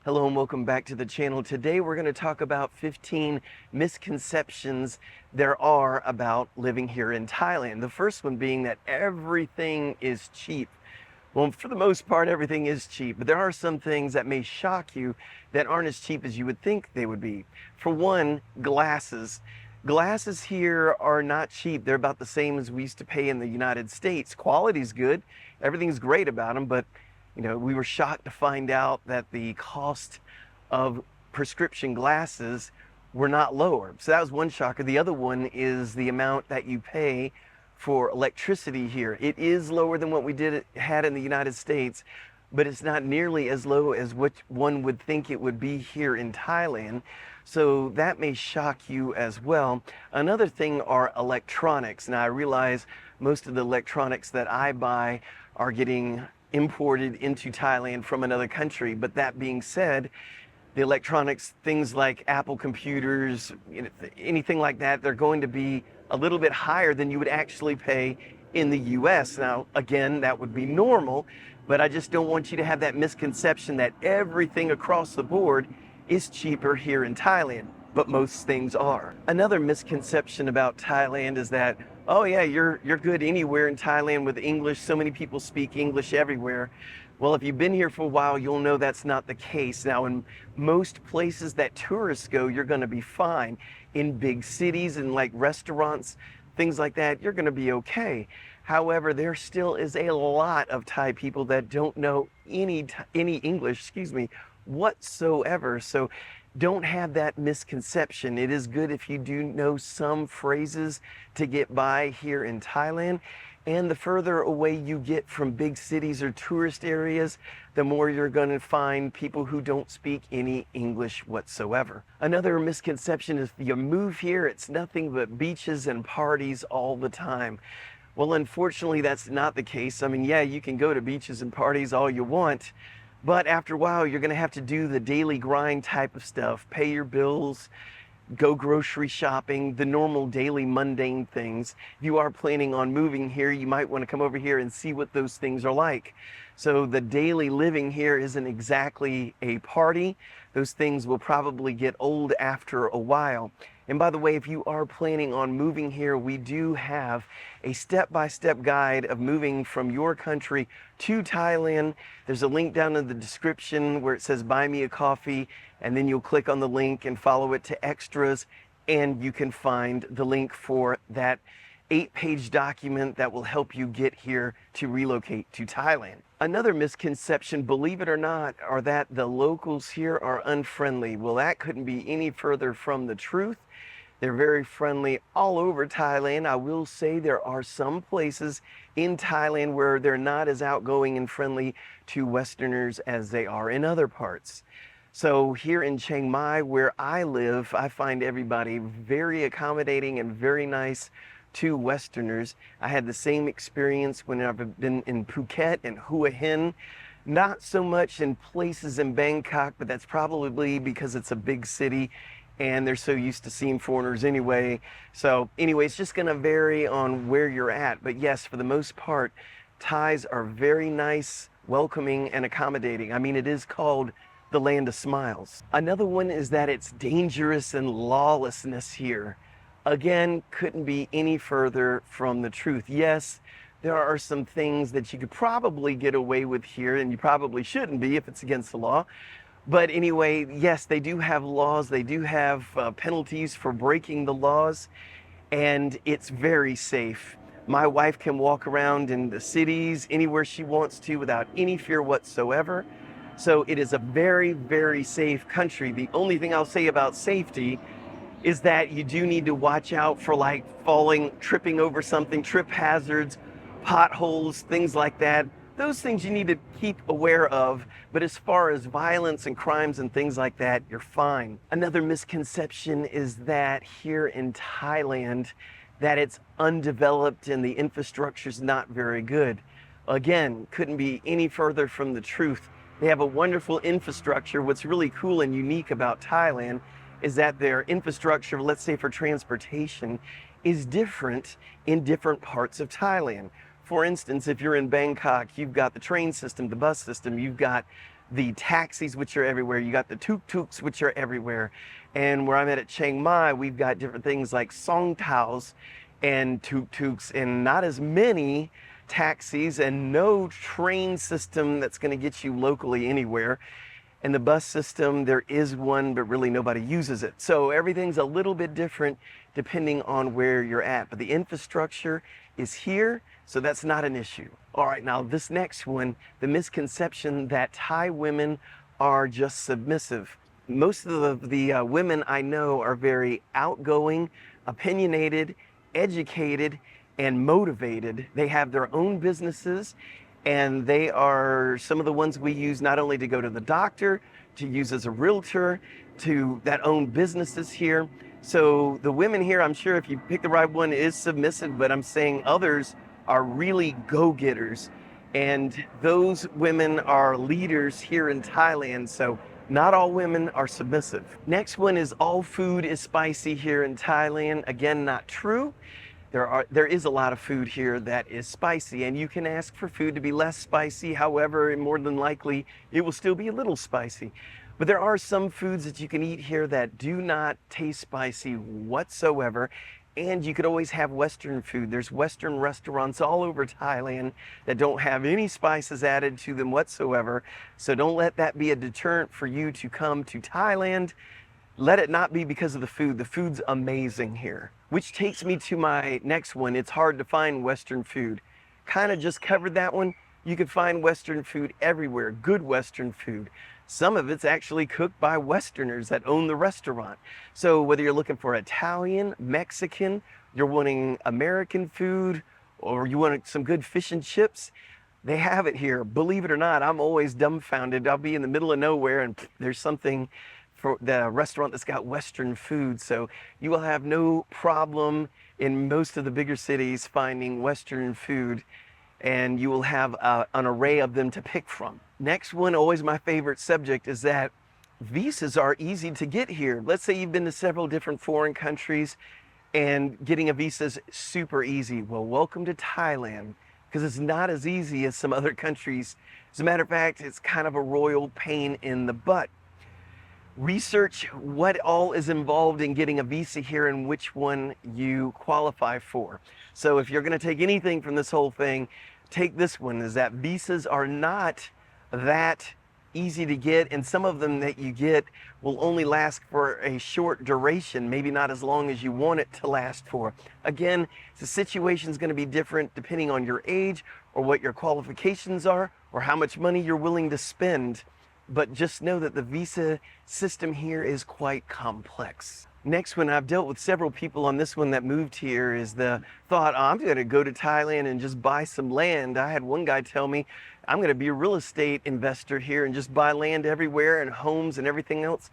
Hello and welcome back to the channel. Today we're going to talk about 15 misconceptions there are about living here in Thailand. The first one being that everything is cheap. Well, for the most part, everything is cheap, but there are some things that may shock you that aren't as cheap as you would think they would be. For one, glasses. Glasses here are not cheap. They're about the same as we used to pay in the United States. Quality's good. Everything's great about them, but we were shocked to find out that the cost of prescription glasses were not lower. So that was one shocker. The other one is the amount that you pay for electricity here. It is lower than what we had in the United States, but it's not nearly as low as what one would think it would be here in Thailand. So that may shock you as well. Another thing are electronics. Now I realize most of the electronics that I buy are getting imported into Thailand from another country. But that being said, the electronics, things like Apple computers, anything like that, they're going to be a little bit higher than you would actually pay in the US. Now, again, that would be normal, but I just don't want you to have that misconception that everything across the board is cheaper here in Thailand, but most things are. Another misconception about Thailand is that, oh yeah, you're good anywhere in Thailand with English. So many people speak English everywhere. Well, if you've been here for a while, you'll know that's not the case. Now, in most places that tourists go, you're going to be fine. In big cities and like restaurants, things like that, you're going to be okay. However, there still is a lot of Thai people that don't know any English, whatsoever. So don't have that misconception. It is good if you do know some phrases to get by here in Thailand. And the further away you get from big cities or tourist areas, the more you're going to find people who don't speak any English whatsoever. Another misconception is if you move here, it's nothing but beaches and parties all the time. Well, unfortunately, that's not the case. I mean, yeah, you can go to beaches and parties all you want, but after a while, you're going to have to do the daily grind type of stuff, pay your bills, go grocery shopping, the normal daily mundane things. If you are planning on moving here, you might want to come over here and see what those things are like. So the daily living here isn't exactly a party. Those things will probably get old after a while. And by the way, if you are planning on moving here, we do have a step-by-step guide of moving from your country to Thailand. There's a link down in the description where it says buy me a coffee, and then you'll click on the link and follow it to extras, and you can find the link for that 8-page document that will help you get here to relocate to Thailand. Another misconception, believe it or not, are that the locals here are unfriendly. Well, that couldn't be any further from the truth. They're very friendly all over Thailand. I will say there are some places in Thailand where they're not as outgoing and friendly to Westerners as they are in other parts. So here in Chiang Mai, where I live, I find everybody very accommodating and very nice to Westerners. I had the same experience when I've been in Phuket and Hua Hin. Not so much in places in Bangkok, but that's probably because it's a big city and they're so used to seeing foreigners anyway. So anyway, it's just gonna vary on where you're at. But yes, for the most part, Thais are very nice, welcoming, and accommodating. I mean, it is called the land of smiles. Another one is that it's dangerous and lawlessness here. Again, couldn't be any further from the truth. Yes, there are some things that you could probably get away with here, and you probably shouldn't be if it's against the law. But anyway, yes, they do have laws. They do have penalties for breaking the laws, and it's very safe. My wife can walk around in the cities anywhere she wants to without any fear whatsoever. So it is a very, very safe country. The only thing I'll say about safety is that you do need to watch out for like falling, tripping over something, trip hazards, potholes, things like that. Those things you need to keep aware of, but as far as violence and crimes and things like that, you're fine. Another misconception is that here in Thailand, that it's undeveloped and the infrastructure's not very good. Again, couldn't be any further from the truth. They have a wonderful infrastructure. What's really cool and unique about Thailand is that their infrastructure, let's say for transportation, is different in different parts of Thailand. For instance, if you're in Bangkok, you've got the train system, the bus system, you've got the taxis, which are everywhere. You got the tuk-tuks, which are everywhere. And where I'm at Chiang Mai, we've got different things like song taos and tuk-tuks, and not as many taxis and no train system that's going to get you locally anywhere. And the bus system, there is one, but really nobody uses it. So everything's a little bit different depending on where you're at. But the infrastructure is here, so that's not an issue. All right, now this next one, the misconception that Thai women are just submissive. Most of the women I know are very outgoing, opinionated, educated, and motivated. They have their own businesses, and they are some of the ones we use not only to go to the doctor, to use as a realtor, to that own businesses here. So the women here, I'm sure if you pick the right one, is submissive, but I'm saying others are really go-getters. And those women are leaders here in Thailand, so not all women are submissive. Next one is all food is spicy here in Thailand. Again, not true. There is a lot of food here that is spicy, and you can ask for food to be less spicy. However, more than likely, it will still be a little spicy. But there are some foods that you can eat here that do not taste spicy whatsoever. And you could always have Western food. There's Western restaurants all over Thailand that don't have any spices added to them whatsoever. So don't let that be a deterrent for you to come to Thailand. Let it not be because of the food. The food's amazing here. Which takes me to my next one. It's hard to find Western food. Kind of just covered that one. You can find Western food everywhere, good Western food. Some of it's actually cooked by Westerners that own the restaurant. So whether you're looking for Italian, Mexican, you're wanting American food, or you want some good fish and chips, they have it here. Believe it or not, I'm always dumbfounded. I'll be in the middle of nowhere and there's something for the restaurant that's got Western food. So you will have no problem in most of the bigger cities finding Western food, and you will have an array of them to pick from. Next one, always my favorite subject, is that visas are easy to get here. Let's say you've been to several different foreign countries and getting a visa is super easy. Well, welcome to Thailand, because it's not as easy as some other countries. As a matter of fact, it's kind of a royal pain in the butt. Research what all is involved in getting a visa here and which one you qualify for. So if you're going to take anything from this whole thing, take this one, is that visas are not that easy to get, and some of them that you get will only last for a short duration, maybe not as long as you want it to last for. Again, the situation is going to be different depending on your age or what your qualifications are or how much money you're willing to spend. But just know that the visa system here is quite complex. Next one, I've dealt with several people on this one that moved here, is the thought, oh, I'm going to go to Thailand and just buy some land. I had one guy tell me, I'm going to be a real estate investor here and just buy land everywhere and homes and everything else.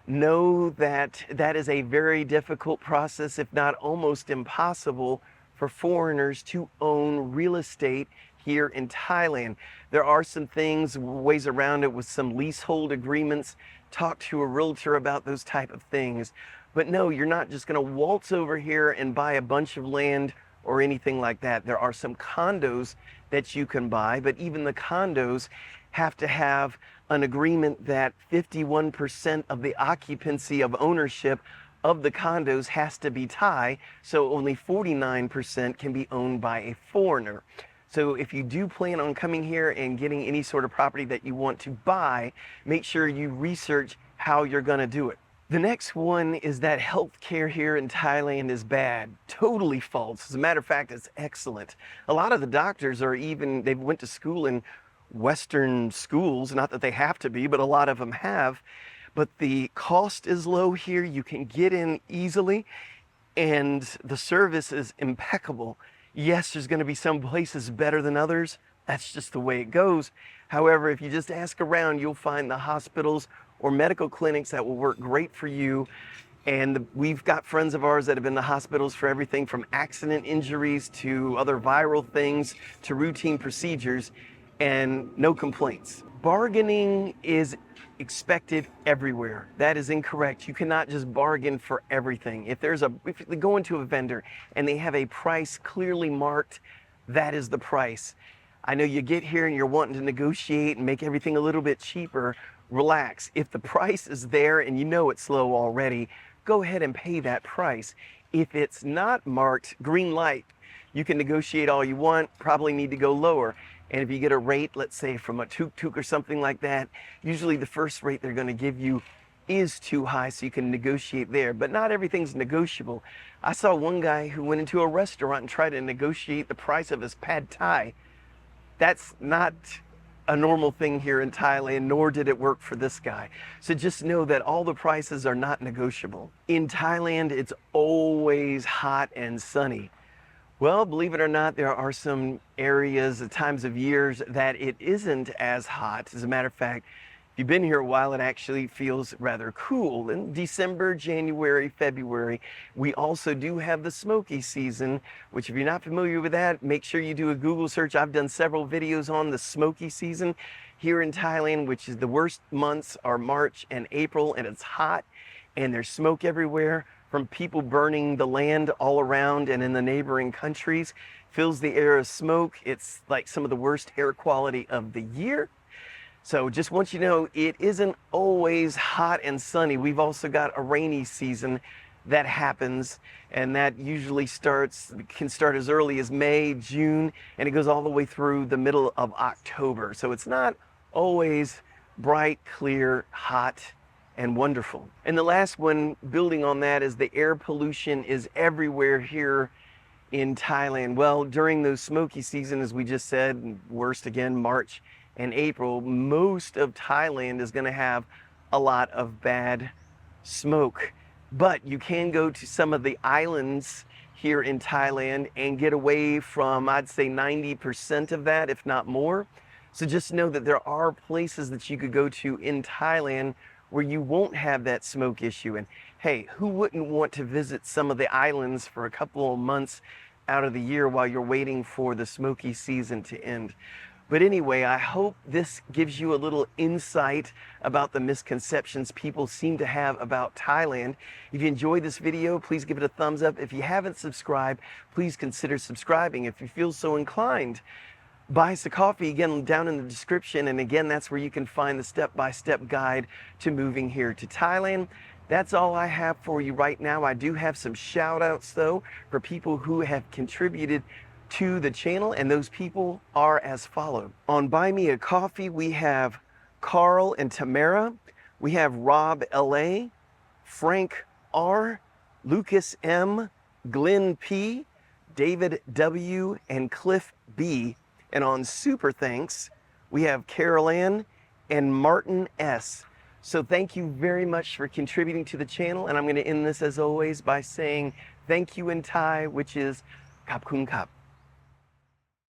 Know that that is a very difficult process, if not almost impossible, for foreigners to own real estate here in Thailand. There are some things, ways around it with some leasehold agreements. Talk to a realtor about those type of things. But no, you're not just going to waltz over here and buy a bunch of land or anything like that. There are some condos that you can buy, but even the condos have to have an agreement that 51% of the occupancy of ownership of the condos has to be Thai, so only 49% can be owned by a foreigner. So if you do plan on coming here and getting any sort of property that you want to buy, make sure you research how you're going to do it. The next one is that healthcare here in Thailand is bad. Totally false. As a matter of fact, it's excellent. A lot of the doctors are even, they went to school in Western schools, not that they have to be, but a lot of them have. But the cost is low here. You can get in easily, and the service is impeccable. Yes, there's going to be some places better than others. That's just the way it goes. However, if you just ask around, you'll find the hospitals or medical clinics that will work great for you. And we've got friends of ours that have been to hospitals for everything from accident injuries to other viral things to routine procedures, and no complaints. Bargaining is expected everywhere. That is incorrect. You cannot just bargain for everything. If you go into a vendor and they have a price clearly marked, that is the price. I know you get here and you're wanting to negotiate and make everything a little bit cheaper. Relax. If the price is there and you know it's low already, go ahead and pay that price. If it's not marked green light, you can negotiate all you want, probably need to go lower. And if you get a rate, let's say from a tuk-tuk or something like that, usually the first rate they're going to give you is too high, so you can negotiate there. But not everything's negotiable. I saw one guy who went into a restaurant and tried to negotiate the price of his pad thai. That's not a normal thing here in Thailand, nor did it work for this guy. So just know that all the prices are not negotiable. In Thailand, it's always hot and sunny. Well, believe it or not, there are some areas at times of years that it isn't as hot. As a matter of fact, if you've been here a while, it actually feels rather cool. In December, January, February, we also do have the smoky season, which if you're not familiar with that, make sure you do a Google search. I've done several videos on the smoky season here in Thailand, which is the worst months are March and April, and it's hot and there's smoke everywhere from people burning the land all around and in the neighboring countries. Fills the air of smoke. It's like some of the worst air quality of the year. So just want you to know, it isn't always hot and sunny. We've also got a rainy season that happens, and that usually can start as early as May, June, and it goes all the way through the middle of October. So it's not always bright, clear, hot, and wonderful. And the last one, building on that, is the air pollution is everywhere here in Thailand. Well, during those smoky season, as we just said, worst again, March and April, most of Thailand is going to have a lot of bad smoke. But you can go to some of the islands here in Thailand and get away from, I'd say, 90% of that, if not more. So just know that there are places that you could go to in Thailand where you won't have that smoke issue. And hey, who wouldn't want to visit some of the islands for a couple of months out of the year while you're waiting for the smoky season to end? But anyway, I hope this gives you a little insight about the misconceptions people seem to have about Thailand. If you enjoyed this video, please give it a thumbs up. If you haven't subscribed, please consider subscribing. If you feel so inclined, buy us a coffee, again, down in the description. And again, that's where you can find the step-by-step guide to moving here to Thailand. That's all I have for you right now. I do have some shout outs though for people who have contributed to the channel, and those people are as follow. On Buy Me a Coffee, we have Carl and Tamara, we have Rob LA, Frank R, Lucas M, Glenn P, David W, and Cliff B. And on Super Thanks, we have Carol Ann and Martin S. So thank you very much for contributing to the channel, and I'm going to end this as always by saying thank you in Thai, which is Khap Kun Kap.